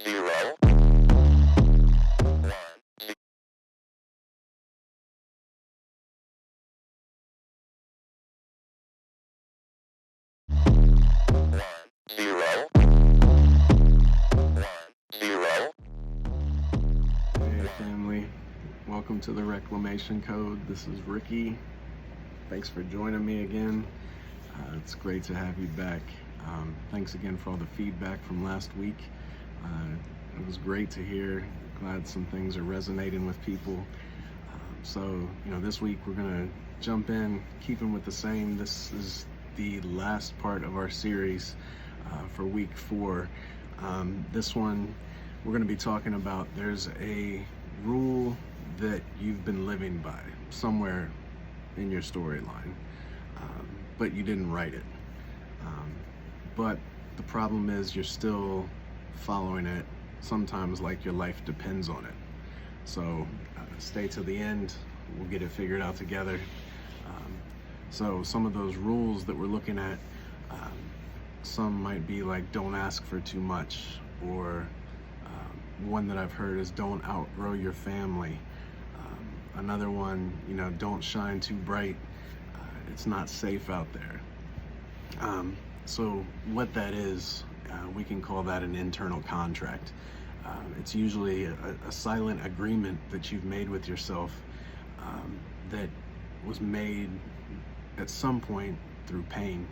0, 1, 0, 1, 0. Hey family, welcome to the Reclamation Code. This is Ricky. Thanks for joining me again. It's great to have you back. Thanks again for all the feedback from last week. It was great to hear. Glad some things are resonating with people. This week we're gonna jump in, keeping with the same. This is the last part of our series for week 4. This one we're going to be talking about there's a rule that you've been living by somewhere in your storyline, but you didn't write it. But the problem is you're still following it, sometimes like your life depends on it. So stay to the end, we'll get it figured out together. So some of those rules that we're looking at, some might be like don't ask for too much, or one that I've heard is don't outgrow your family. Another one, don't shine too bright. It's not safe out there. So what that is, we can call that an internal contract. It's usually a silent agreement that you've made with yourself, that was made at some point through pain,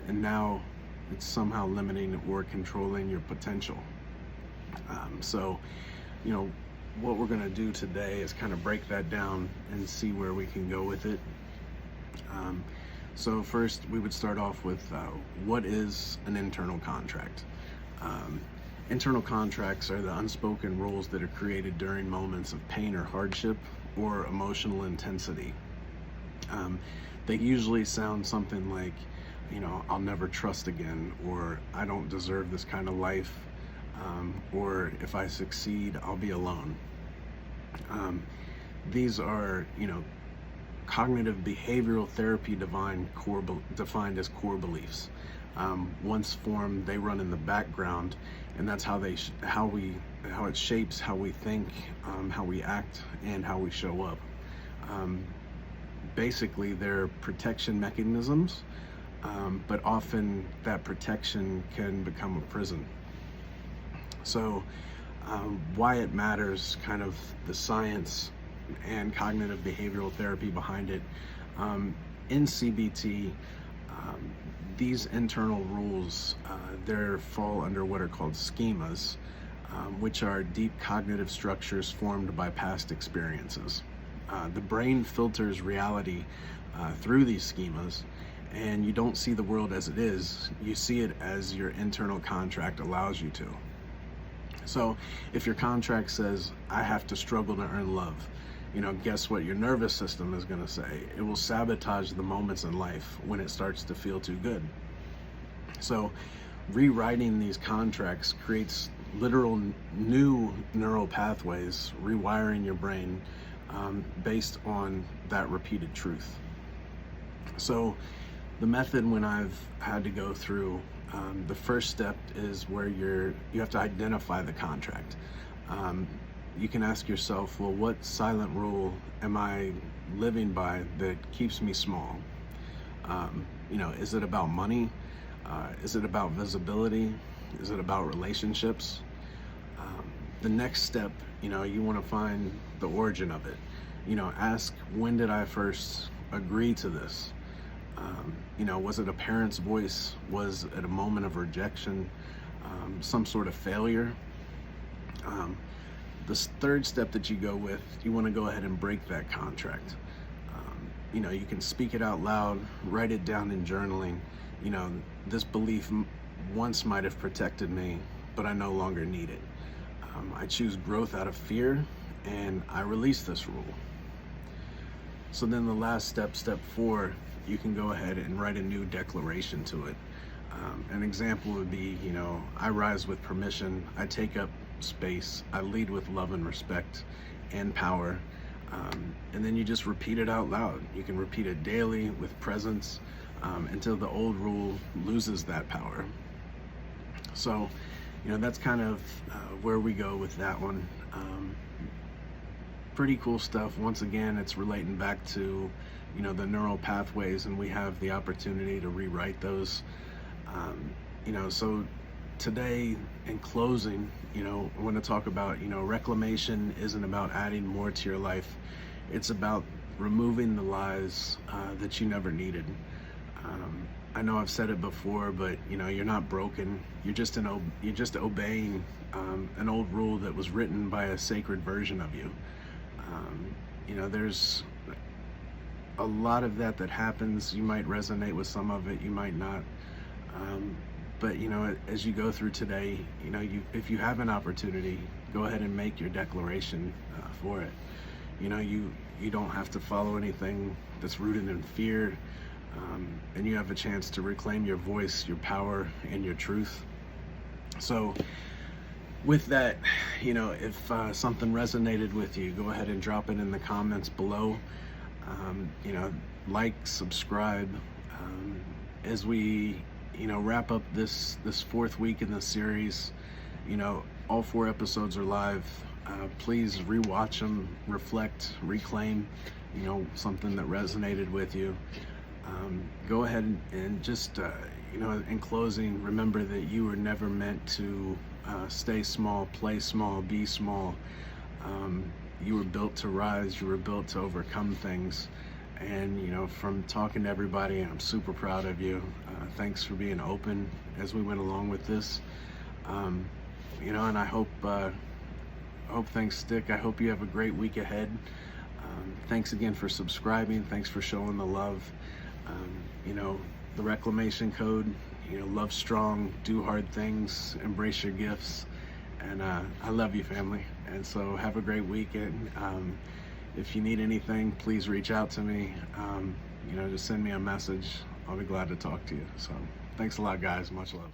and now it's somehow limiting or controlling your potential. What we're going to do today is kind of break that down and see where we can go with it. So first, we would start off with what is an internal contract? Internal contracts are the unspoken rules that are created during moments of pain or hardship or emotional intensity. They usually sound something like, I'll never trust again, or I don't deserve this kind of life, or if I succeed, I'll be alone. These are, cognitive behavioral therapy defined as core beliefs. Once formed, they run in the background, and that's how it shapes how we think, how we act, and how we show up. Basically, they're protection mechanisms, but often that protection can become a prison. So why it matters, kind of the science and cognitive behavioral therapy behind it. In CBT, these internal rules, they fall under what are called schemas, which are deep cognitive structures formed by past experiences. The brain filters reality through these schemas, and you don't see the world as it is, you see it as your internal contract allows you to. So if your contract says, I have to struggle to earn love, guess what your nervous system is going to say? It will sabotage the moments in life when it starts to feel too good. So rewriting these contracts creates literal new neural pathways, rewiring your brain based on that repeated truth. So the method, when I've had to go through, the first step is where you have to identify the contract. You can ask yourself, well, what silent rule am I living by that keeps me small? Is it about money? Is it about visibility? Is it about relationships? The next step, you want to find the origin of it. Ask, when did I first agree to this? Was it a parent's voice? Was it a moment of rejection? Some sort of failure? The third step that you go with, you want to go ahead and break that contract. You can speak it out loud, write it down in journaling. This belief once might have protected me, but I no longer need it. I choose growth out of fear, and I release this rule. So then the last step, step 4, you can go ahead and write a new declaration to it. An example would be, I rise with permission, I take up space, I lead with love and respect and power. And then you just repeat it out loud. You can repeat it daily with presence until the old rule loses that power. So, that's kind of where we go with that one. Pretty cool stuff. Once again, it's relating back to, the neural pathways, and we have the opportunity to rewrite those. So today, in closing, I want to talk about, reclamation isn't about adding more to your life. It's about removing the lies that you never needed. I know I've said it before, but you're not broken. You're just obeying an old rule that was written by a sacred version of you. There's a lot of that happens. You might resonate with some of it, you might not. But as you go through today, if you have an opportunity, go ahead and make your declaration for it. You don't have to follow anything that's rooted in fear, and you have a chance to reclaim your voice, your power, and your truth. So with that, if something resonated with you, go ahead and drop it in the comments below. Like, subscribe. As we wrap up this fourth week in the series, all 4 episodes are live. Please rewatch them, reflect, reclaim something that resonated with you. Go ahead and just in closing, remember that you were never meant to stay small, play small, be small. You were built to rise. You were built to overcome things. And from talking to everybody, I'm super proud of you. Thanks for being open as we went along with this. And I hope things stick. I hope you have a great week ahead. Thanks again for subscribing. Thanks for showing the love. The reclamation code, love strong, do hard things, embrace your gifts. And I love you, family. And so have a great weekend. If you need anything, please reach out to me. Just send me a message. I'll be glad to talk to you. So thanks a lot, guys. Much love.